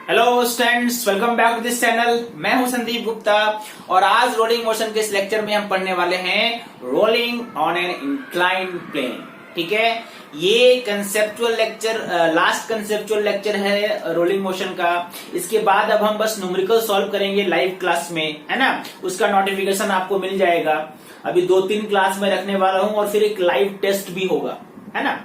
Hello students, welcome back to this channel. मैं हूं संदीप गुप्ता और आज रोलिंग मोशन के इस लेक्चर में हम पढ़ने वाले हैं rolling on an inclined plane. ठीक है, ये conceptual lecture last conceptual lecture है रोलिंग मोशन का। इसके बाद अब हम बस न्यूमेरिकल सॉल्व करेंगे लाइव क्लास में, है ना। उसका नोटिफिकेशन आपको मिल जाएगा। अभी 2-3 क्लास में रखने वाला हूं और फिर एक लाइव टेस्ट भी होगा, है ना।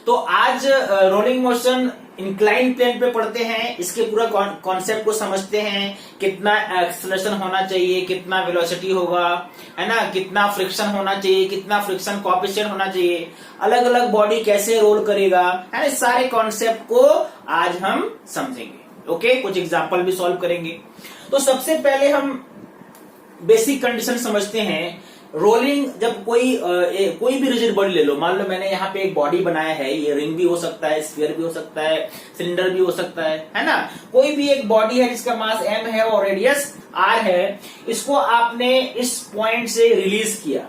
तो आज रोलिंग मोशन इंक्लाइन प्लेन पे पढ़ते हैं, इसके पूरा कॉन्सेप्ट को समझते हैं। कितना एक्सेलरेशन होना चाहिए, कितना वेलोसिटी होगा, है ना, कितना फ्रिक्शन होना चाहिए, कितना फ्रिक्शन कोएफिशिएंट होना चाहिए, अलग अलग बॉडी कैसे रोल करेगा, है ना। सारे कॉन्सेप्ट को आज हम समझेंगे। ओके, कुछ एग्जांपल भी सॉल्व करेंगे। तो सबसे पहले हम बेसिक कंडीशन समझते हैं। रोलिंग, जब कोई भी रिजिड बॉडी ले लो, मान लो मैंने यहाँ पे एक बॉडी बनाया है, ये रिंग भी हो सकता है, स्फीयर भी हो सकता है, सिलेंडर भी हो सकता है ना। कोई भी एक बॉडी है जिसका मास m है और रेडियस r है। इसको आपने इस पॉइंट से रिलीज किया।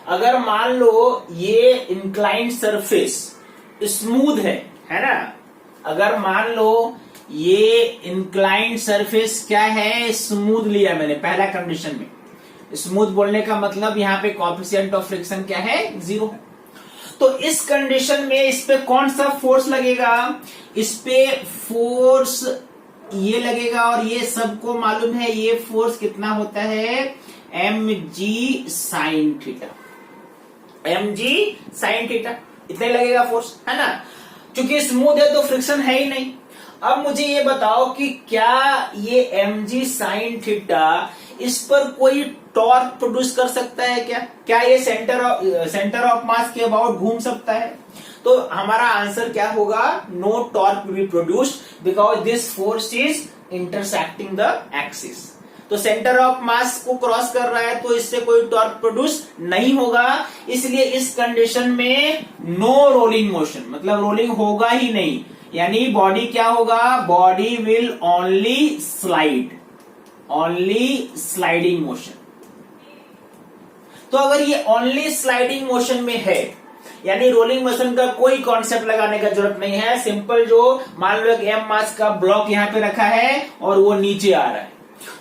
अगर मान लो ये इंक्लाइंड सरफेस स्मूथ है ना। अगर मान लो ये इंक्लाइंड सरफेस क्या है, स्मूथ लिया मैंने पहला कंडीशन में। स्मूथ बोलने का मतलब यहाँ पे कोएफिशिएंट ऑफ फ्रिक्शन क्या है, 0 है। तो इस कंडीशन में इस पे कौन सा फोर्स लगेगा, इस पे फोर्स ये लगेगा और ये सबको मालूम है ये फोर्स कितना होता है, mg sin theta. mg sin theta इतना लगेगा फोर्स, है ना। क्योंकि स्मूथ है तो फ्रिक्शन है ही नहीं। अब मुझे ये बताओ कि क्या ये mg sin थीटा इस पर कोई टॉर्क प्रोड्यूस कर सकता है क्या ये सेंटर ऑफ मास के अबाउट घूम सकता है। तो हमारा आंसर क्या होगा, no torque will be produced because this force is intersecting the axis. तो सेंटर ऑफ मास को क्रॉस कर रहा है तो इससे कोई टॉर्क प्रोड्यूस नहीं होगा। इसलिए इस कंडीशन में नो रोलिंग मोशन, मतलब रोलिंग होगा ही नहीं। यानी बॉडी क्या होगा, body will only sliding motion. तो अगर ये ओनली स्लाइडिंग मोशन में है, यानी रोलिंग मोशन का कोई कॉन्सेप्ट लगाने का जरूरत नहीं है। सिंपल, जो मान लो एक m मास का ब्लॉक यहाँ पे रखा है और वो नीचे आ रहा है,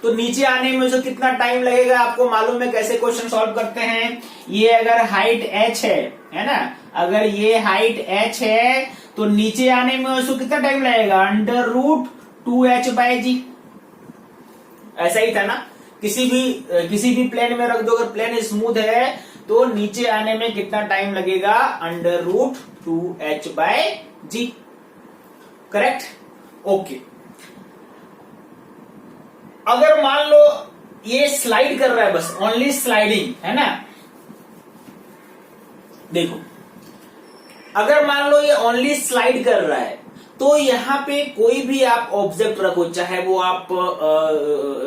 तो नीचे आने में जो कितना टाइम लगेगा आपको मालूम है। कैसे क्वेश्चन सॉल्व करते हैं, ये अगर हाइट h है ना, अगर ये हाइट h है तो नीचे आने में उसको कितना टाइम लगेगा, √2h/g। ऐसा ही था ना, किसी भी प्लेन में रख दो, अगर प्लेन स्मूथ है तो नीचे आने में कितना टाइम लगेगा, √2h/g। Correct, okay. अगर मान लो ये स्लाइड कर रहा है, बस ओनली स्लाइडिंग, है ना। देखो, अगर मान लो ये ओनली स्लाइड कर रहा है तो यहाँ पे कोई भी आप ऑब्जेक्ट रखो, चाहे वो आप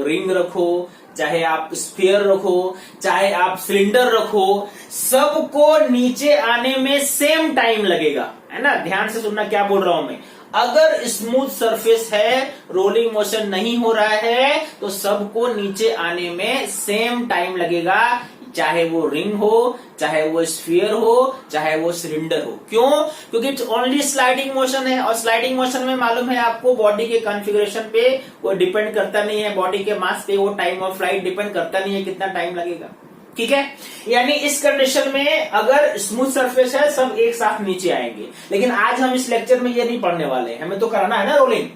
रिंग रखो, चाहे आप स्फीयर रखो, चाहे आप सिलेंडर रखो, सबको नीचे आने में सेम टाइम लगेगा, है ना। ध्यान से सुनना क्या बोल रहा हूं मैं। अगर स्मूथ सरफेस है, रोलिंग मोशन नहीं हो रहा है, तो सबको नीचे आने में सेम टाइम लगेगा, चाहे वो रिंग हो, चाहे वो स्फीयर हो, चाहे वो सिलेंडर हो। क्यों? क्योंकि इट्स ओनली स्लाइडिंग मोशन है और स्लाइडिंग मोशन में मालूम है आपको बॉडी के कॉन्फ़िगरेशन पे वो डिपेंड करता नहीं है, बॉडी के मास पे वो टाइम ऑफ फ्लाइट डिपेंड करता नहीं है कितना टाइम लगेगा। ठीक है, यानी इस कंडीशन में अगर स्मूथ सरफेस है सब एक साथ नीचे आएंगे। लेकिन आज हम इस लेक्चर में ये नहीं पढ़ने वाले, हमें तो कराना है ना रोलिंग।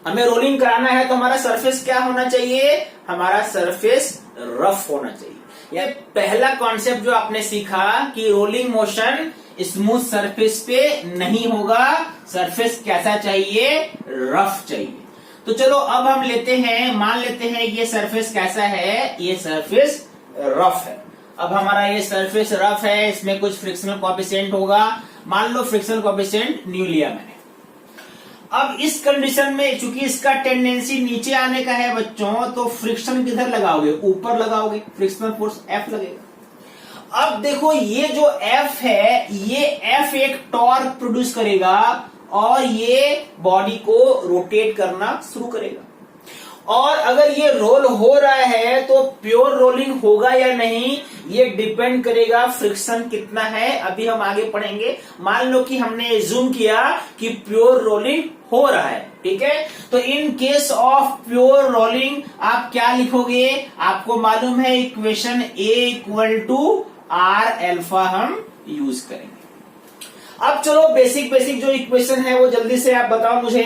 हमें रोलिंग कराना है तो हमारा सरफेस क्या होना चाहिए, हमारा सरफेस रफ होना चाहिए। ये पहला कॉन्सेप्ट जो आपने सीखा कि रोलिंग मोशन स्मूथ सरफेस पे नहीं होगा, सरफेस कैसा चाहिए, रफ चाहिए। तो चलो अब हम लेते हैं, मान लेते हैं ये सरफेस कैसा है, ये सरफेस रफ है। अब हमारा ये सरफेस रफ है, इसमें कुछ फ्रिक्शनल कोएफिशिएंट होगा। मान लो फ्रिक्शनल कोएफिशिएंट न्यू लिया मैंने। अब इस कंडीशन में चूंकि इसका टेंडेंसी नीचे आने का है बच्चों, तो फ्रिक्शन किधर लगाओगे, ऊपर लगाओगे, फ्रिक्शनल फोर्स F लगेगा। अब देखो ये जो F है, ये F एक टॉर्क प्रोड्यूस करेगा और ये बॉडी को रोटेट करना शुरू करेगा। और अगर ये रोल हो रहा है तो प्योर रोलिंग होगा या नहीं, ये डिपेंड करेगा फ्रिक्शन कितना है। अभी हम आगे पढ़ेंगे। मान लो कि हमने एज्यूम किया कि प्योर रोलिंग हो रहा है, ठीक है। तो in case of pure rolling आप क्या लिखोगे, आपको मालूम है equation A equal to R alpha हम यूज करेंगे। अब चलो बेसिक जो इक्वेशन है वो जल्दी से आप बताओ मुझे।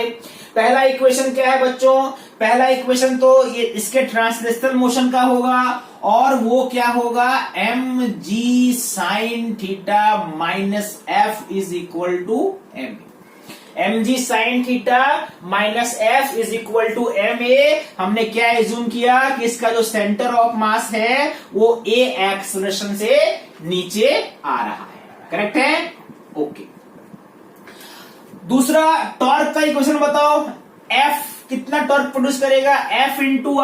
पहला इक्वेशन क्या है बच्चों, पहला इक्वेशन तो ये इसके ट्रांसलेशनल मोशन का होगा, और वो क्या होगा, M ji sine theta minus F is equal to M ji sine theta minus F is equal to M A. हमने क्या एज्यूम किया कि इसका जो सेंटर ऑफ मास है वो ए एक्सेलरेशन से नीचे आ रहा है, करेक्ट है, ओके। दूसरा टॉर्क का इक्वेशन बताओ, एफ कितना टॉर्क प्रोड्यूस करेगा, F into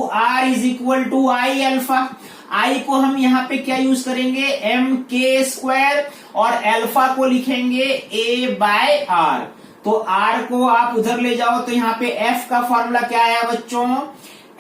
R is equal to I alpha. I को हम यहां पे क्या यूज करेंगे, एम के स्क्वायर, और अल्फा को लिखेंगे ए बाय आर। तो आर को आप उधर ले जाओ तो यहां पे एफ का फॉर्मूला क्या आया बच्चों,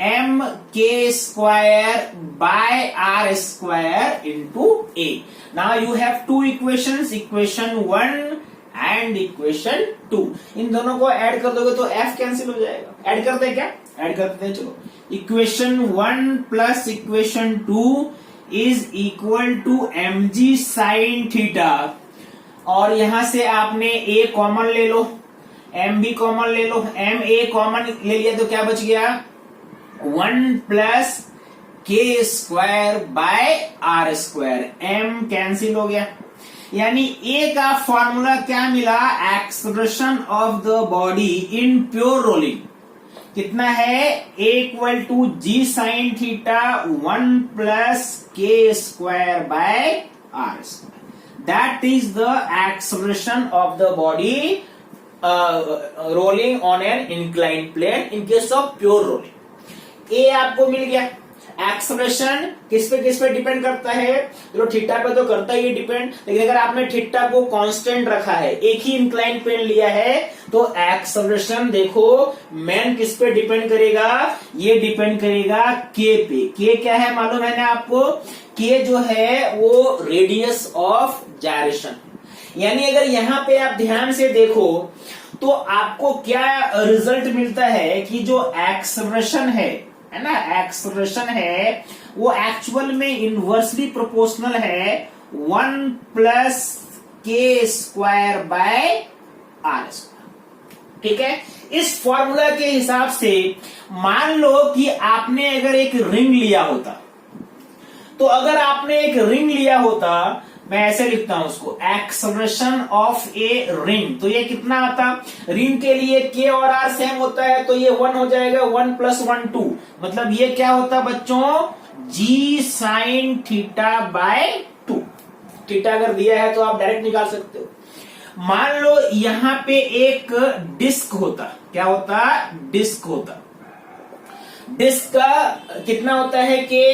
M K square by R square into A. Now you have two equations, equation 1 and equation 2। इन दोनों को ऐड कर दोगे तो एफ कैंसिल हो जाएगा। ऐड करते हैं क्या, ऐड करते हैं, चलो। Equation 1 plus equation 2 is equal to M ji sine theta, और यहां से आपने ए कॉमन ले लो, एम भी कॉमन ले लो, एम ए कॉमन ले लिया तो क्या बच गया, 1 plus K square by R square, M cancel हो गया। यानी ए का फॉर्मूला क्या मिला, expression of the body in pure rolling कितना है, a equal to ji sine theta 1 plus K square by R square. That is the expression of the body rolling on an inclined plane in case of pure rolling. A आपको मिल गया। Expression किस पे depend करता है, चलो theta पे तो करता ही डिपेंड, लेकिन अगर आपने थीटा को कांस्टेंट रखा है, एक ही इंक्लाइन प्लेन लिया है, तो एक्सप्रेशन देखो मेन किस पे डिपेंड करेगा, ये डिपेंड करेगा के पे। के क्या है मालूम है ना आपको, के जो है वो रेडियस ऑफ जायरेशन। यानी अगर यहां पे आप ध्यान से देखो तो आपको क्या रिजल्ट मिलता है कि जो एक्सप्रेशन है ना, एक्सप्रेशन है वो एक्चुअल में इनवर्सली प्रोपोर्शनल है 1 plus K square by R square, ठीक है। इस फॉर्मूला के हिसाब से मान लो कि आपने अगर एक रिंग लिया होता, तो अगर आपने एक रिंग लिया होता, मैं ऐसे लिखता हूं उसको, एक्सप्रेशन ऑफ ए रिंग, तो ये कितना आता, रिंग के लिए के और आर सेम होता है तो ये 1 हो जाएगा, 1 प्लस 1 2, मतलब ये क्या होता बच्चों, G sine theta by 2। Theta अगर दिया है तो आप डायरेक्ट निकाल सकते हो। मान लो यहां पे एक डिस्क होता, क्या होता, डिस्क होता, डिस्क का कितना होता है के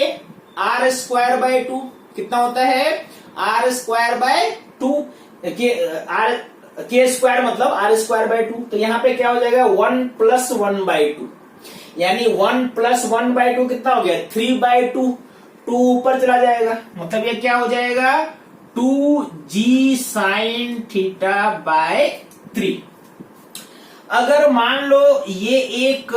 आर स्क्वायर बाय 2, कितना होता है आर स्क्वायर बाय 2, के स्क्वायर मतलब आर स्क्वायर बाय 2, तो यहां पे क्या हो जाएगा 1 प्लस 1 बाय 2, यानी 1 प्लस 1 बाय 2 कितना हो गया 3 बाय 2, 2 ऊपर चला जाएगा, मतलब ये क्या हो जाएगा 2 जी साइन थीटा बाय 3। अगर मान लो ये एक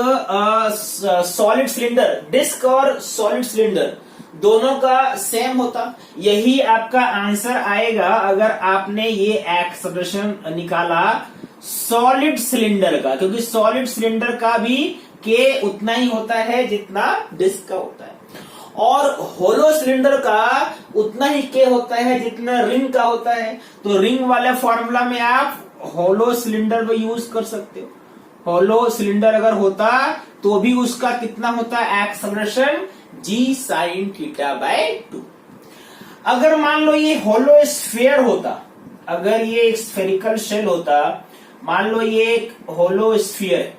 सॉलिड सिलेंडर, डिस्क और सॉलिड सिलेंडर दोनों का सेम होता, यही आपका आंसर आएगा अगर आपने ये एक्सप्रेशन निकाला सॉलिड सिलेंडर का, क्योंकि सॉलिड सिलेंडर का भी के उतना ही होता है जितना डिस्क का होता है, और होलो सिलेंडर का उतना ही के होता है जितना रिंग का होता है। तो रिंग वाले फॉर्मूला में आप होलो सिलेंडर भी यूज कर सकते हो। होलो सिलेंडर अगर होता तो भी उसका कितना होता है expression, G sine theta by 2। अगर मान लो ये होलो स्फीयर होता, अगर ये एक स्फेरिकल शेल होता, मान लो ये एक होलो स्फीयर है,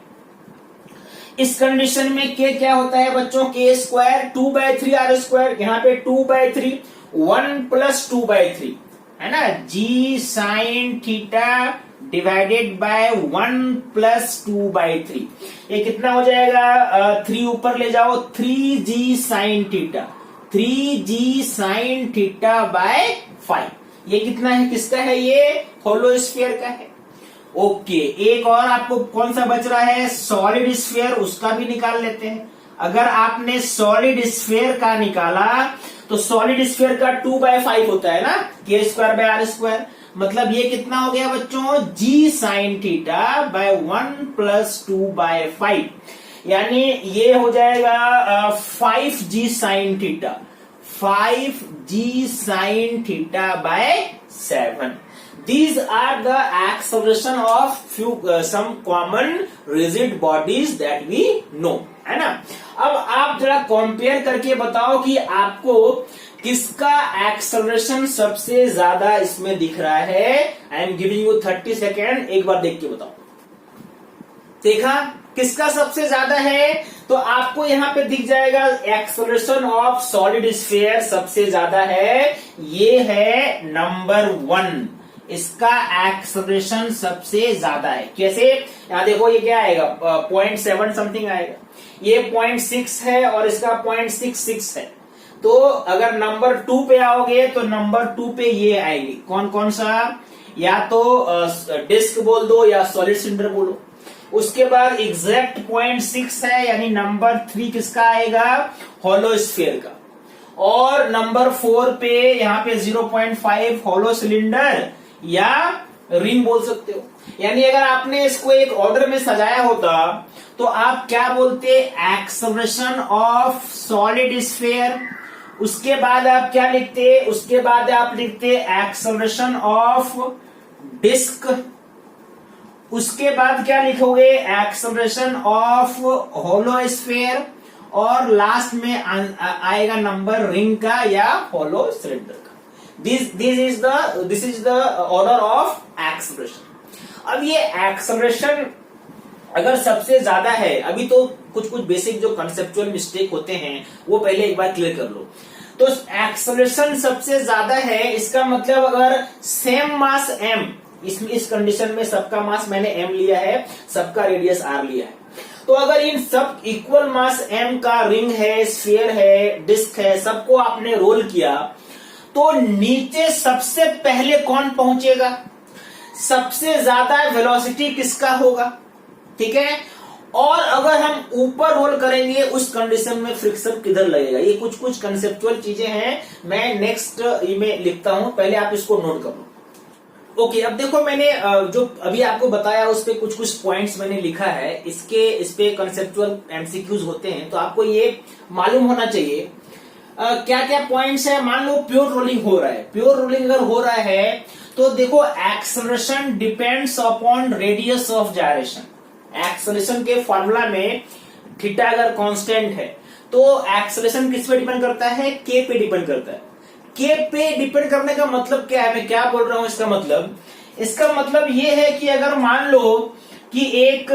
इस कंडीशन में के क्या होता है बच्चों, के स्क्वायर 2 बाय 3 आर स्क्वायर, यहाँ पे 2 बाय 3 1 प्लस 2 बाय 3 है ना, जी साइन थीटा डिवाइडेड बाय 1+2/3। ये कितना हो जाएगा? 3 ऊपर ले जाओ, 3g sine theta, 3g sign theta bye 5। ये कितना है? किसका है? ये होलो स्फीयर का है। ओके, एक और आपको कौन सा बच रहा है? सॉलिड स्फीयर, उसका भी निकाल लेते हैं। अगर आपने सॉलिड स्फीयर का निकाला तो सॉलिड स्फीयर का 2/5 होता है ना, k²/r²। मतलब ये कितना हो गया बच्चों? g साइन थीटा बाय 1+2/5, यानी ये हो जाएगा 5g sine theta, 5g sign theta bye 7। These are the acceleration of few some common rigid bodies that we know, है ना। अब आप जरा कंपेयर करके बताओ कि आपको किसका एक्सेलरेशन सबसे ज्यादा इसमें दिख रहा है। I am giving you 30 second, एक बार देख के बताओ। देखा किसका सबसे ज्यादा है? तो आपको यहां पे दिख जाएगा एक्सेलरेशन ऑफ सॉलिड स्फीयर सबसे ज्यादा है, ये है नंबर 1। इसका एक्सेलरेशन सबसे ज्यादा है। कैसे? यहां देखो, ये क्या आएगा? 0.7 समथिंग आएगा, ये 0.6 है और इसका 0.66 है। तो अगर नंबर 2 पे आओगे तो नंबर 2 पे ये आएगी। कौन कौन सा? या तो डिस्क बोल दो या सॉलिड सिलेंडर बोलो। उसके बाद एग्जैक्ट 0.6 है, यानी नंबर 3 किसका आएगा? होलो स्फीयर का। और नंबर 4 पे यहां पे 0.5 होलो सिलेंडर या रिंग बोल सकते हो। यानी अगर आपने इसको एक ऑर्डर में सजाया होता तो आप क्या बोलते? Acceleration of solid sphere. उसके बाद आप क्या लिखते? उसके बाद आप लिखते एक्सेलरेशन ऑफ डिस्क। उसके बाद क्या लिखोगे? Acceleration of hollow sphere. और लास्ट में आएगा नंबर रिंग का या होलो सिलेंडर का। This is the order of acceleration. अब ये एक्सेलरेशन अगर सबसे ज्यादा है, अभी तो कुछ कुछ बेसिक जो कंसेप्चुअल मिस्टेक होते हैं वो पहले एक बार क्लियर कर लो। तो एक्सेलरेशन सबसे ज्यादा है, इसका मतलब अगर सेम मास m, इस कंडीशन में सबका मास मैंने m लिया है, सबका रेडियस r लिया है, तो अगर इन सब इक्वल मास m का रिंग है, स्फीयर है, डिस्क है, सबको आपने रोल किया तो नीचे सबसे पहले कौन पहुंचेगा? सबसे ज्यादा वेलोसिटी किसका होगा? ठीक है। और अगर हम ऊपर रोल करेंगे उस कंडीशन में फ्रिक्शन किधर लगेगा? ये कुछ कुछ कंसेप्चुअल चीजें हैं, मैं नेक्स्ट में लिखता हूं, पहले आप इसको नोट कर लो। ओके, अब देखो मैंने जो अभी आपको बताया उस पे कुछ कुछ पॉइंट्स मैंने लिखा है। इस पे कंसेप्चुअल एमसीक्यूज होते हैं, तो आपको ये मालूम होना चाहिए क्या क्या पॉइंट्स है। मान लो प्योर रोलिंग हो रहा है, प्योर रोलिंग अगर हो रहा है तो देखो acceleration depends upon radius of gyration. Acceleration के फॉर्मूला में थीटा अगर कांस्टेंट है तो एक्सेलरेशन किस पे डिपेंड करता है? के पे डिपेंड करता है। के पे डिपेंड करने का मतलब क्या है? मैं क्या बोल रहा हूं इसका मतलब ये है कि अगर मान लो कि एक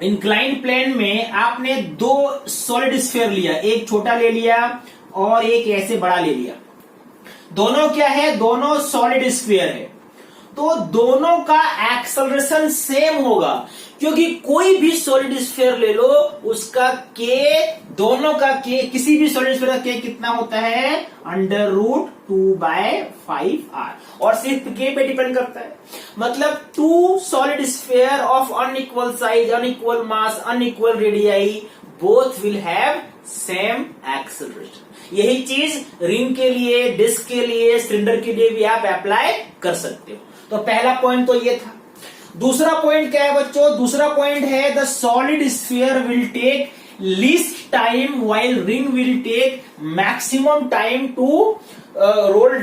इंक्लाइन प्लेन में आपने 2 सॉलिड स्फीयर लिया, एक छोटा ले लिया और एक ऐसे बड़ा ले लिया, दोनों क्या है? दोनों सॉलिड स्फीयर है, तो दोनों का एक्सेलरेशन सेम होगा, क्योंकि कोई भी सॉलिड स्फीयर ले लो उसका के, दोनों का के, किसी भी सॉलिड स्फीयर का के कितना होता है? √2/5r, और सिर्फ के पे डिपेंड करता है। मतलब 2 solid sphere of unequal size, unequal mass, unequal radii, both will have same acceleration. यही चीज रिंग के लिए, डिस्क के लिए, सिलेंडर के लिए भी आप अप्लाई कर सकते हो। तो पहला पॉइंट तो ये था। दूसरा पॉइंट क्या है बच्चों? दूसरा पॉइंट है the solid sphere will take least time while ring will take maximum time to roll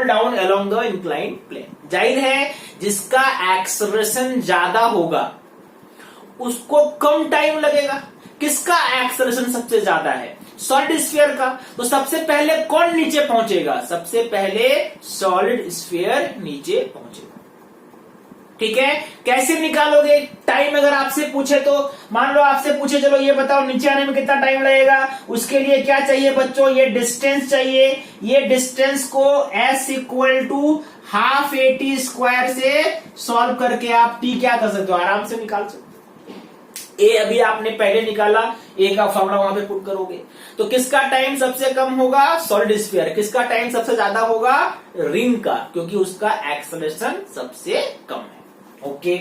down along the incline plane. जाहिर है जिसका एक्सेलरेशन ज्यादा होगा उसको कम टाइम लगेगा। किसका एक्सेलरेशन सबसे ज्यादा है? सॉलिड स्फीयर का। तो सबसे पहले कौन नीचे पहुंचेगा? सबसे पहले सॉलिड स्फीयर नीचे पहुंचेगा। ठीक है, कैसे निकालोगे टाइम? अगर आपसे पूछे तो मान लो आपसे पूछे चलो ये बताओ नीचे आने में कितना टाइम लगेगा, उसके लिए क्या चाहिए बच्चों? ये डिस्टेंस चाहिए। ये डिस्टेंस को s = half A T square से सॉल्व करके आप टी क्या कर सकते हो, आराम से निकाल सकते हो। ए अभी आपने पहले निकाला, ए का फॉर्मूला वहां पे पुट करोगे तो किसका टाइम सबसे कम होगा, सॉलिड स्फीयर। किसका टाइम सबसे ज्यादा होगा, रिंग का, क्योंकि उसका एक्सेलरेशन सबसे कम है। ओके,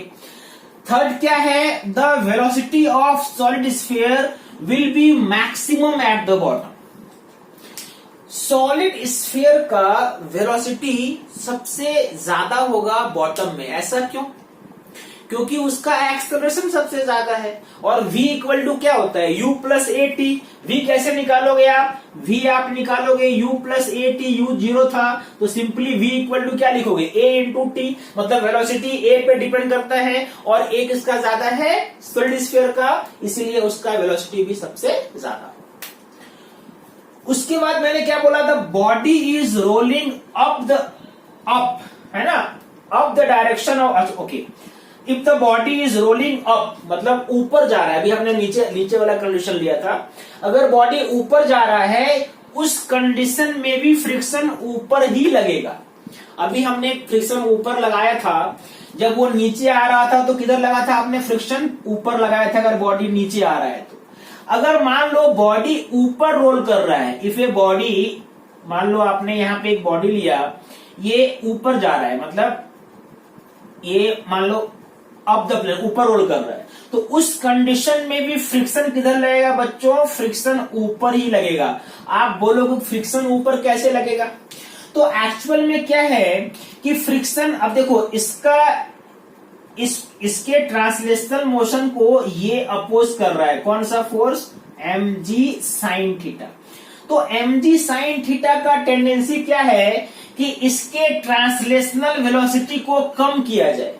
थर्ड क्या है, the velocity of solid sphere will be maximum at the bottom. Solid sphere का वेलोसिटी सबसे ज्यादा होगा बॉटम में। ऐसा क्यों, क्योंकि उसका एक्सेलरेशन सबसे ज्यादा है। और v इक्वल टू क्या होता है, u plus A T. v कैसे निकालोगे आप, v आप निकालोगे u plus A T, u 0 था तो सिंपली v इक्वल टू क्या लिखोगे, a इंटू टी। मतलब वेलोसिटी a पे डिपेंड करता है और a किसका ज्यादा है, सॉलिड स्फीयर का, इसीलिए उसका वेलोसिटी भी सबसे ज्यादा। उसके बाद मैंने क्या बोला था, बॉडी इज रोलिंग अप है ना, up the direction of, okay, if the body is rolling up मतलब ऊपर जा रहा है। अभी हमने नीचे वाला कंडीशन लिया था, अगर बॉडी ऊपर जा रहा है उस कंडीशन में भी फ्रिक्शन ऊपर ही लगेगा। अभी हमने फ्रिक्शन ऊपर लगाया था, जब वो नीचे आ रहा था तो किधर लगा था आपने, फ्रिक्शन ऊपर लगाया था। अगर बॉडी नीचे आ रहा है तो, अगर मान लो बॉडी ऊपर रोल कर रहा है, इफ ए बॉडी, मान लो आपने यहाँ पे एक बॉडी लिया, ये ऊपर जा रहा है, मतलब ये मान लो अप द प्लेन ऊपर रोल कर रहा है, तो उस कंडीशन में भी फ्रिक्शन किधर लगेगा बच्चों, फ्रिक्शन ऊपर ही लगेगा। आप बोलोगे फ्रिक्शन ऊपर कैसे लगेगा, तो एक्चुअल में क्या है कि फ्रिक्शन, अब देखो इसके ट्रांसलेशनल मोशन को ये अपोज कर रहा है, कौन सा फोर्स, mg साइन थीटा। तो mg साइन थीटा का टेंडेंसी क्या है कि इसके ट्रांसलेशनल वेलोसिटी को कम किया जाए,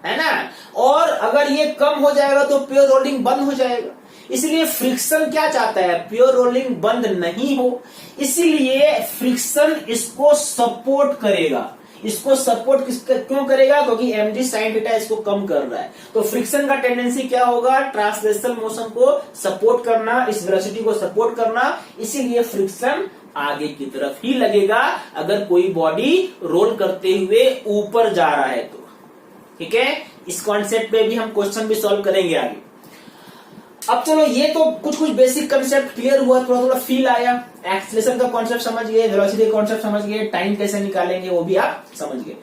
है ना। और अगर ये कम हो जाएगा तो प्योर रोलिंग बंद हो जाएगा। इसलिए फ्रिक्शन क्या चाहता है, प्योर रोलिंग बंद नहीं हो, इसलिए फ्रिक्शन इसको सपोर्ट करेगा। इसको सपोर्ट क्यों करेगा, क्योंकि mg साइन थीटा इसको कम कर रहा है। तो फ्रिक्शन का टेंडेंसी क्या होगा, ट्रांसलेशनल मोशन को सपोर्ट करना, इस वेलोसिटी को सपोर्ट करना, इसीलिए फ्रिक्शन आगे की तरफ ही लगेगा अगर कोई बॉडी रोल करते हुए ऊपर जा रहा है तो। ठीक है, इस कॉन्सेप्ट पे भी हम क्वेश्चन भी सॉल्व करेंगे आगे। अब चलो, ये तो कुछ बेसिक कंसेप्ट क्लियर हुआ, थोड़ा फील आया, एक्सेलरेशन का कॉन्सेप्ट समझ गए, वेलोसिटी का कॉन्सेप्ट समझ गए, टाइम कैसे निकालेंगे वो भी आप समझ गए।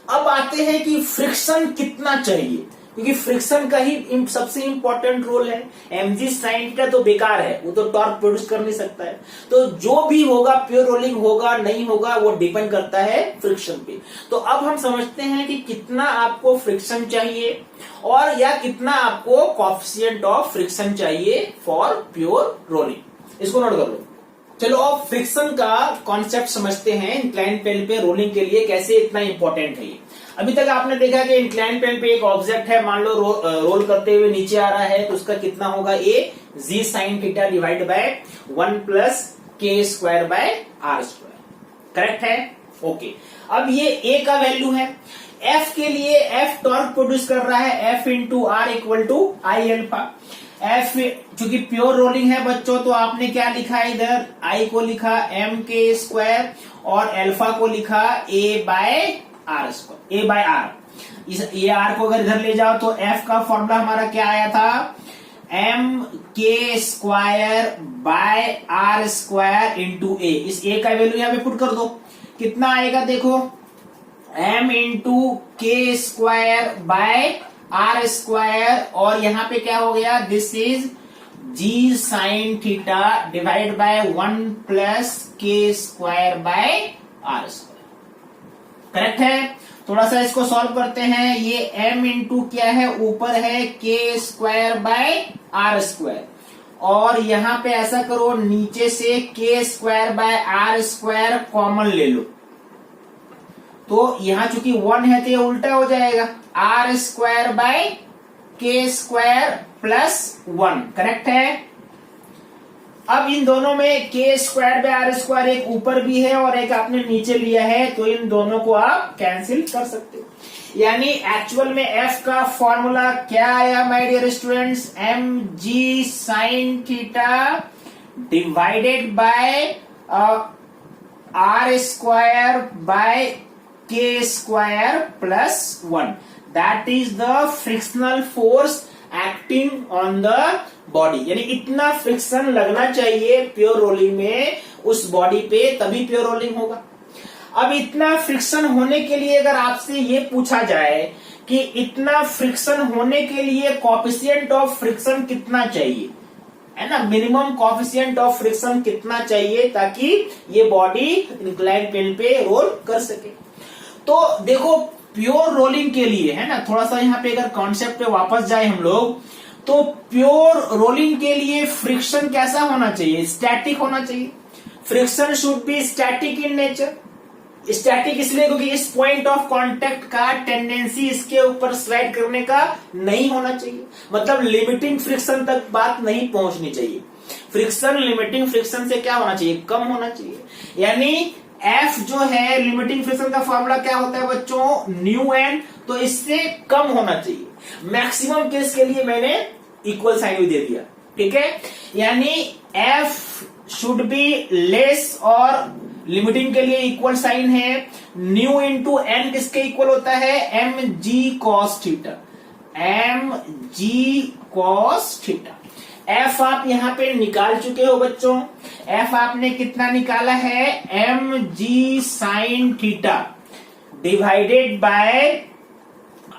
अब आते हैं कि फ्रिक्शन कितना चाहिए, क्योंकि फ्रिक्शन का ही सबसे इंपॉर्टेंट रोल है। mg साइन थीटा तो बेकार है, वो तो टॉर्क प्रोड्यूस कर नहीं सकता है। तो जो भी होगा, प्योर रोलिंग होगा नहीं होगा, वो डिपेंड करता है फ्रिक्शन पे। तो अब हम समझते हैं कि कितना आपको फ्रिक्शन चाहिए और या कितना आपको कोएफिशिएंट ऑफ फ्रिक्शन चाहिए फॉर प्योर रोलिंग। इसको नोट कर लो। चलो अब फ्रिक्शन का कॉन्सेप्ट समझते हैं, इंक्लाइन प्लेन पे रोलिंग के लिए कैसे इतना इंपॉर्टेंट है ये। अभी तक आपने देखा कि इंक्लाइन प्लेन पे एक ऑब्जेक्ट है, मान लो रोल करते हुए नीचे आ रहा है, तो उसका कितना होगा, a g sine theta divide by 1 plus K square by R square. Correct है, ओके। अब ये ए का वैल्यू है, एफ के लिए एफ टॉर्क प्रोड्यूस कर रहा है, F into R equal to I alpha. F चूंकि प्योर रोलिंग है बच्चों, तो आपने क्या लिखा है, इधर आई को लिखा एम के स्क्वायर और एल्फा को लिखा a by R square, a by R. इस ए आर को अगर इधर ले जाओ तो एफ का फॉर्मूला हमारा क्या आया था, M K square by R square into a. इस ए का वैल्यू यहां पे पुट कर दो, कितना आएगा देखो, M into K square by R square, और यहां पे क्या हो गया, this is g sine theta divide by 1 plus K square by R square. Correct है। थोड़ा सा इसको सॉल्व करते हैं। ये m इंटू क्या है, ऊपर है के स्क्वायर बाय आर स्क्वायर, और यहां पे ऐसा करो, नीचे से K square by R square common ले लो, तो यहां चूंकि 1 है तो ये उल्टा हो जाएगा, are square by K square plus 1। Correct है। अब इन दोनों में के स्क्वायर बाय आर स्क्वायर एक ऊपर भी है और एक आपने नीचे लिया है, तो इन दोनों को आप कैंसिल कर सकते हो। यानी एक्चुअल में एफ का फॉर्मूला क्या आया my dear students, M ji sine theta divided by R square by K square plus 1, that is the frictional force acting on the body. यानी इतना फ्रिक्शन लगना चाहिए प्योर रोलिंग में उस बॉडी पे, तभी प्योर रोलिंग होगा। अब इतना फ्रिक्शन होने के लिए अगर आपसे ये पूछा जाए कि इतना फ्रिक्शन होने के लिए कॉफिशिएंट ऑफ फ्रिक्शन कितना चाहिए, है ना, मिनिमम कॉफिशिएंट ऑफ फ्रिक्शन कितना चाहिए ताकि ये बॉडी इंक्लाइन प्लेन पे रोल कर सके। तो देखो प्योर रोलिंग के लिए, है ना, थोड़ा सा यहाँ पे अगर कॉन्सेप्ट पे वापस जाए हम लोग, तो प्योर रोलिंग के लिए फ्रिक्शन कैसा होना चाहिए? स्टैटिक होना चाहिए। Friction should be static in nature. Static इसलिए क्योंकि इस पॉइंट ऑफ कांटेक्ट का टेंडेंसी इसके ऊपर स्लाइड करने का नहीं होना चाहिए, मतलब लिमिटिंग फ्रिक्शन तक बात नहीं पहुंचनी चाहिए। फ्रिक्शन लिमिटिंग फ्रिक्शन से क्या होना चाहिए? कम होना चाहिए। यानी एफ जो है लिमिटिंग फ्रिक्शन का फॉर्मूला क्या होता है बच्चों? न्यू एन, तो इससे कम होना चाहिए। मैक्सिमम केस के लिए मैंने इक्वल साइन भी दे दिया, ठीक है। यानी एफ शुड बी लेस, और लिमिटिंग के लिए इक्वल साइन है। न्यू इंटू एन किसके इक्वल होता है? एम जी कॉस थीटा, एम जी कॉस थीटा। एफ आप यहां पे निकाल चुके हो बच्चों। एफ आपने कितना निकाला है? M ji sine theta divided by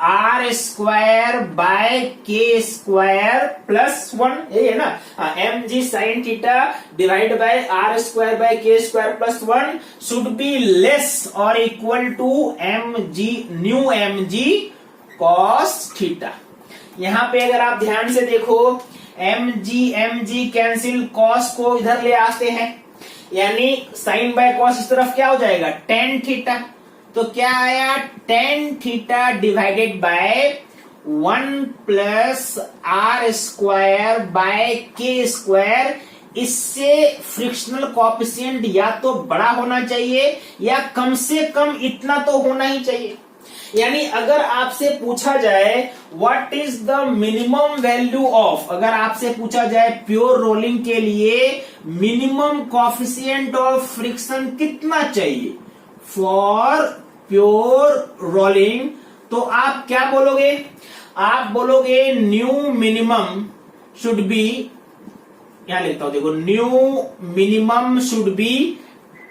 R square by K square plus 1, यही है ना। M ji sine theta divide by R square by K square plus 1 should be less और equal to M g mu M ji cos theta. यहां पे अगर आप ध्यान से देखो, एम जी कैंसिल, कॉस को इधर ले आते हैं, यानी साइन बाय कॉस इस तरफ क्या हो जाएगा? Tan theta. तो क्या आया? Tan theta divided by 1 plus R square by K square. इससे फ्रिक्शनल कॉफिशिएंट या तो बड़ा होना चाहिए या कम से कम इतना तो होना ही चाहिए। यानी अगर आपसे पूछा जाए what is the minimum value of, अगर आपसे पूछा जाए प्योर रोलिंग के लिए मिनिमम कॉफिशिएंट ऑफ फ्रिक्शन कितना चाहिए फॉर प्योर रोलिंग, तो आप क्या बोलोगे? आप बोलोगे न्यू मिनिमम शुड बी, यहां लिखता हूं देखो, mu minimum should be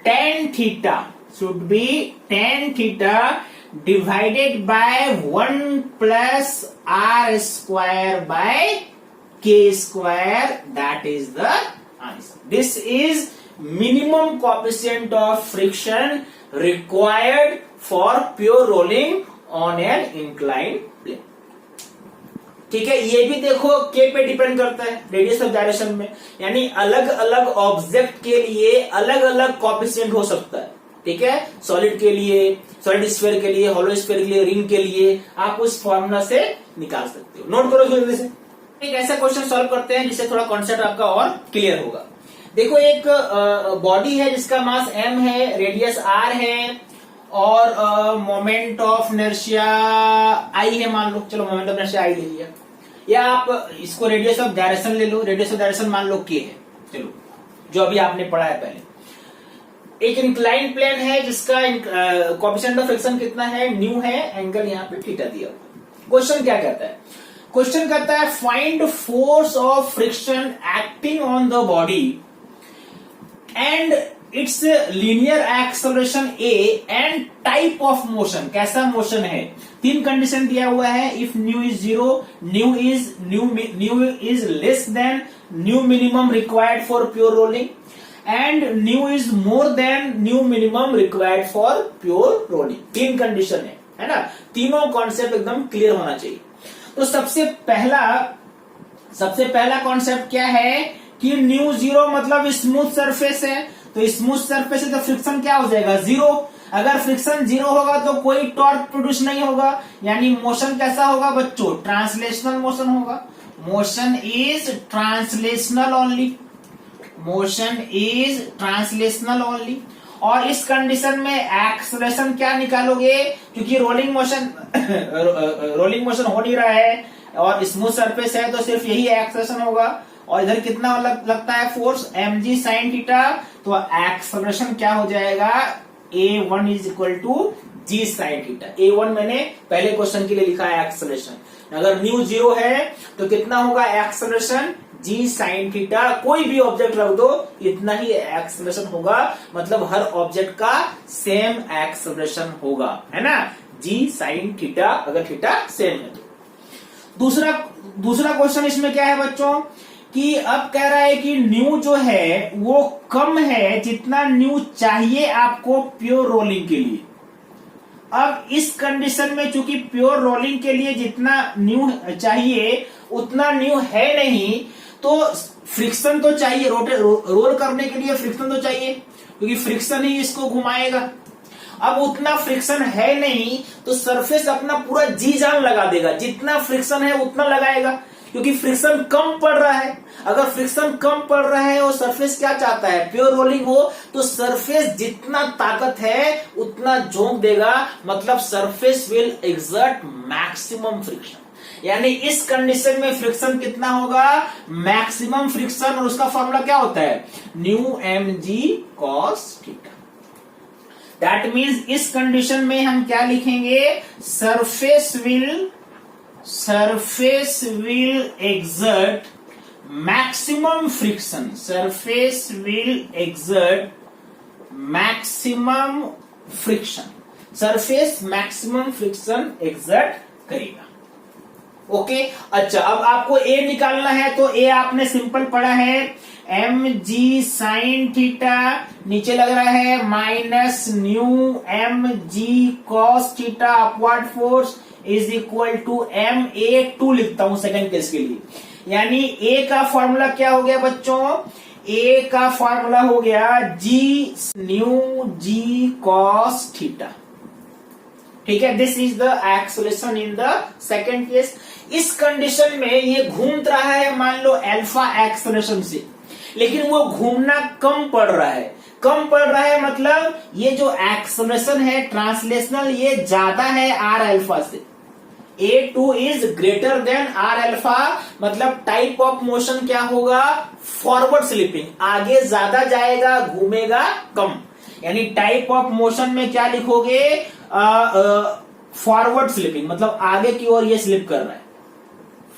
tan theta, should be tan theta divided by 1 plus R square by K square, that is the answer. This is minimum coefficient of friction required for pure rolling on an inclined plane। ठीक है, ये भी देखो के पे depend करता है radius of direction में, यानी अलग अलग ऑब्जेक्ट के लिए अलग अलग कॉफिशिएंट हो सकता है। ठीक है, सॉलिड के लिए, सॉलिड स्फीयर के लिए, हॉलो स्फीयर के लिए, रिंग के लिए आप उस फॉर्मूला से निकाल सकते हो। नोट करो जल्दी से। एक ऐसा क्वेश्चन सॉल्व करते हैं जिससे थोड़ा कॉन्सेप्ट आपका और क्लियर होगा। देखो एक बॉडी है जिसका मास m है, रेडियस r है और मोमेंट ऑफ इनर्शिया I है, मान लो, चलो मोमेंट ऑफ इनर्शिया I ले लिया, या आप इसको रेडियस ऑफ डायरेक्शन ले लो, रेडियस ऑफ डायरेक्शन मान लो k है, चलो जो अभी आपने पढ़ा है पहले। एक इंक्लाइन प्लेन है जिसका कोएफिशिएंट ऑफ फ्रिक्शन कितना है? न्यू है, एंगल यहाँ पे थीटा दिया हुआ। क्वेश्चन क्या कहता है? क्वेश्चन कहता है find force of friction acting on the body and it's linear acceleration A and type of motion. कैसा मोशन है? तीन कंडीशन दिया हुआ है। If new is 0, new is less than new minimum required for pure rolling, and new is more than new minimum required for pure rolling. तीन condition है ना? तीनों कॉन्सेप्ट एकदम क्लियर होना चाहिए। तो सबसे पहला कॉन्सेप्ट क्या है कि न्यू 0 मतलब स्मूथ सरफेस है, तो स्मूथ सरफेस है तो फ्रिक्शन क्या हो जाएगा? 0। अगर फ्रिक्शन 0 होगा तो कोई टॉर्क प्रोड्यूस नहीं होगा, यानी मोशन कैसा होगा बच्चों? ट्रांसलेशनल मोशन होगा। Motion is translational only, motion is translational only. और इस कंडीशन में एक्सेलरेशन क्या निकालोगे? क्योंकि रोलिंग मोशन हो नहीं रहा है और स्मूथ सरफेस है तो सिर्फ यही एक्सेलरेशन होगा। और इधर कितना लगता है फोर्स? mg sin theta. तो एक्सेलरेशन क्या हो जाएगा? a1 is equal to ji sine theta. A1 मैंने पहले क्वेश्चन के लिए लिखा है एक्सेलरेशन। अगर न्यू 0 है तो कितना होगा एक्सेलरेशन, जी साइन थीटा। कोई भी ऑब्जेक्ट रख दो इतना ही एक्सेलरेशन होगा, मतलब हर ऑब्जेक्ट का सेम एक्सेलरेशन होगा, है ना, जी साइन थीटा, अगर थीटा सेम है तो। दूसरा क्वेश्चन इसमें क्या है बच्चों कि अब कह रहा है कि न्यू जो है वो कम है जितना न्यू चाहिए आपको प्योर रोलिंग के लिए। अब इस कंडीशन में चूंकि प्योर रोलिंग के लिए जितना न्यू चाहिए उतना न्यू है नहीं, तो फ्रिक्शन तो चाहिए, रोल करने के लिए फ्रिक्शन तो चाहिए, क्योंकि फ्रिक्शन ही इसको घुमाएगा। अब उतना फ्रिक्शन है नहीं तो सरफेस अपना पूरा जी जान लगा देगा, जितना फ्रिक्शन है उतना लगाएगा, क्योंकि फ्रिक्शन कम पड़ रहा है। अगर फ्रिक्शन कम पड़ रहा है और सरफेस क्या चाहता है, प्योर रोलिंग हो, तो सरफेस जितना ताकत है उतना झोंक देगा, मतलब surface will exert maximum friction. यानी इस कंडीशन में फ्रिक्शन कितना होगा, मैक्सिमम फ्रिक्शन, और उसका फॉर्मूला क्या होता है, mu M ji cos theta. That means इस कंडीशन में हम क्या लिखेंगे, surface will exert maximum friction, surface will exert maximum friction, surface maximum friction exert करेगा। ओके, अच्छा अब आपको ए निकालना है तो ए आपने सिंपल पढ़ा है, एम जी साइन थीटा, नीचे लग रहा है minus mu M ji cos theta upward force is equal to M A 2 लिखता हूं सेकंड केस के लिए। यानी ए का फॉर्मूला क्या हो गया बच्चों, ए का फॉर्मूला हो गया जी न्यू जी कॉस थीटा। ठीक है, this is the acceleration in the second case. इस कंडीशन में ये घूम रहा है मान लो अल्फा एक्सेलरेशन से, लेकिन वो घूमना कम पड़ रहा है। कम पड़ रहा है मतलब ये जो एक्सेलरेशन है ट्रांसलेशनल, ये ज्यादा है आर अल्फा से। A2 is greater than R alpha, मतलब टाइप ऑफ मोशन क्या होगा, फॉरवर्ड स्लिपिंग, आगे ज्यादा जाएगा घूमेगा कम। यानी टाइप ऑफ मोशन में क्या लिखोगे, फॉरवर्ड स्लिपिंग, मतलब आगे की ओर ये स्लिप कर रहा है,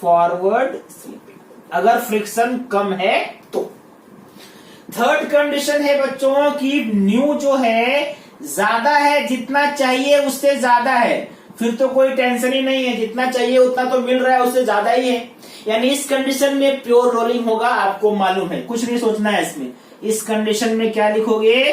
फॉरवर्ड स्लिपिंग, अगर फ्रिक्शन कम है तो। थर्ड कंडीशन है बच्चों कि न्यू जो है ज्यादा है, जितना चाहिए उससे ज्यादा है, फिर तो कोई टेंशन ही नहीं है, जितना चाहिए उतना तो मिल रहा है, उससे ज्यादा ही है। यानी इस कंडीशन में प्योर रोलिंग होगा, आपको मालूम है, कुछ नहीं सोचना है इसमें। इस कंडीशन में क्या लिखोगे,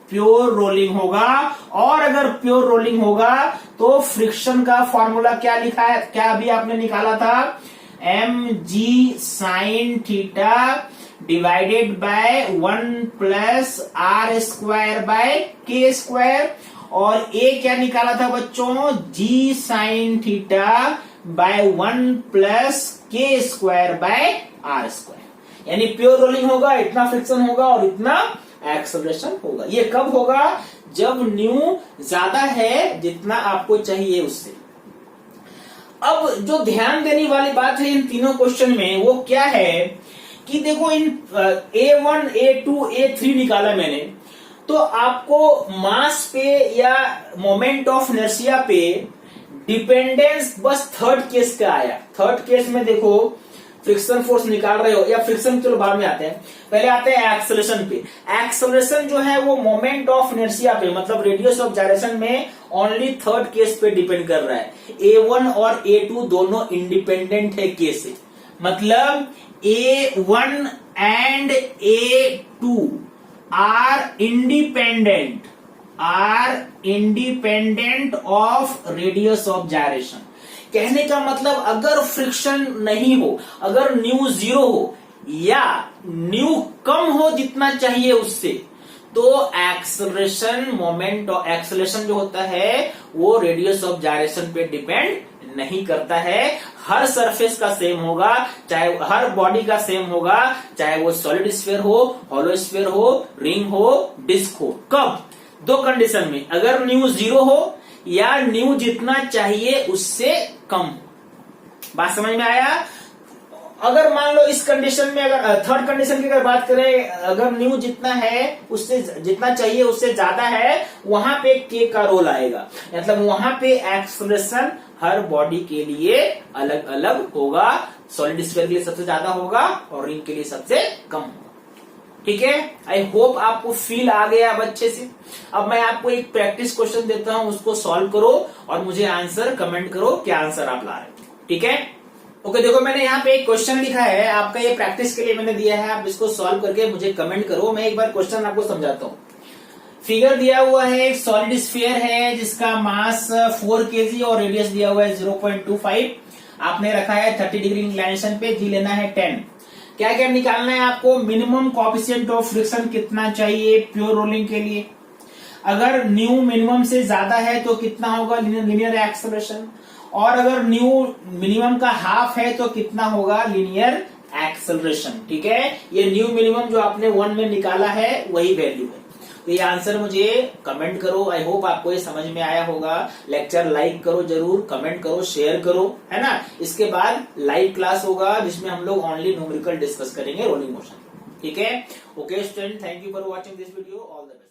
प्योर रोलिंग होगा। और अगर प्योर रोलिंग होगा तो फ्रिक्शन का फॉर्मूला क्या लिखा है, क्या अभी आपने निकाला था, M ji sine theta divided by 1 plus R square by K square, और ए क्या निकाला था बच्चों, G sine theta by 1 plus K square by R square. यानी प्योर रोलिंग होगा, इतना फ्रिक्शन होगा और इतना एक्सेलरेशन होगा। ये कब होगा, जब न्यू ज्यादा है जितना आपको चाहिए उससे। अब जो ध्यान देने वाली बात है इन तीनों क्वेश्चन में वो क्या है कि देखो इन A1, A2, A3 निकाला मैंने, तो आपको मास पे या मोमेंट ऑफ इनर्शिया पे डिपेंडेंस बस थर्ड केस का आया। थर्ड केस में देखो फ्रिक्शन फोर्स निकाल रहे हो, या फ्रिक्शन चलो बाद में आते हैं, पहले आते हैं एक्सेलरेशन पे। एक्सेलरेशन जो है वो मोमेंट ऑफ इनर्शिया पे, मतलब रेडियस ऑफ जायरेशन में ओनली थर्ड केस पे डिपेंड कर रहा है। A1 और A2 दोनों इंडिपेंडेंट है केस से, मतलब A1 and A2 are independent of radius of gyration. कहने का मतलब अगर फ्रिक्शन नहीं हो, अगर न्यू 0 हो या न्यू कम हो जितना चाहिए उससे, तो एक्सेलरेशन मोमेंट और एक्सेलरेशन जो होता है वो रेडियस ऑफ जायरेशन पे डिपेंड नहीं करता है। हर सरफेस का सेम होगा, चाहे हर बॉडी का सेम होगा, चाहे वो सॉलिड स्फीयर हो, हॉलो स्फीयर हो, रिंग हो, डिस्क हो। कब, दो कंडीशन में, अगर न्यू 0 हो या न्यू जितना चाहिए उससे कम। बात समझ में आया। अगर मान लो इस कंडीशन में, अगर थर्ड कंडीशन की अगर बात करें, अगर न्यू जितना है उससे जितना चाहिए उससे ज्यादा है, वहां पे के का रोल आएगा। मतलब वहां पे एक्सलेरेशन हर बॉडी के लिए अलग अलग होगा। सॉलिड स्फीयर के लिए सबसे ज्यादा होगा और रिंग के लिए सबसे कम होगा। ठीक है, आई होप आपको फील आ गया अब अच्छे से। अब मैं आपको एक प्रैक्टिस क्वेश्चन देता हूं, उसको सॉल्व करो और मुझे आंसर कमेंट करो क्या आंसर आप ला रहे हो। ठीक है, ओके। देखो मैंने यहाँ पे एक क्वेश्चन लिखा है आपका, ये प्रैक्टिस के लिए मैंने दिया है, आप इसको सॉल्व करके मुझे कमेंट करो। मैं एक बार क्वेश्चन आपको समझाता हूँ। फिगर दिया हुआ है, एक सॉलिड स्फीयर है जिसका मास 4 kg और रेडियस दिया हुआ है 0.25। आपने रखा है 30 डिग्री इंक्लिनेशन पे, जी लेना है 10। क्या क्या निकालना है आपको? मिनिमम कोएफिशिएंट ऑफ फ्रिक्शन कितना चाहिए प्योर रोलिंग के लिए, अगर न्यू मिनिमम से ज्यादा है तो कितना होगा लीनियर एक्सेलरेशन, और अगर न्यू मिनिमम का हाफ है तो कितना होगा लीनियर एक्सेलरेशन। ठीक है, ये न्यू मिनिमम जो आपने 1 में निकाला है वही वैल्यू है। तो ये आंसर मुझे कमेंट करो। आई होप आपको ये समझ में आया होगा। लेक्चर लाइक करो जरूर, कमेंट करो, शेयर करो, है ना। इसके बाद लाइव क्लास होगा जिसमें हम लोग ओनली न्यूमेरिकल डिस्कस करेंगे रोलिंग मोशन। ठीक है, okay student, thank you for watching this video, all the best.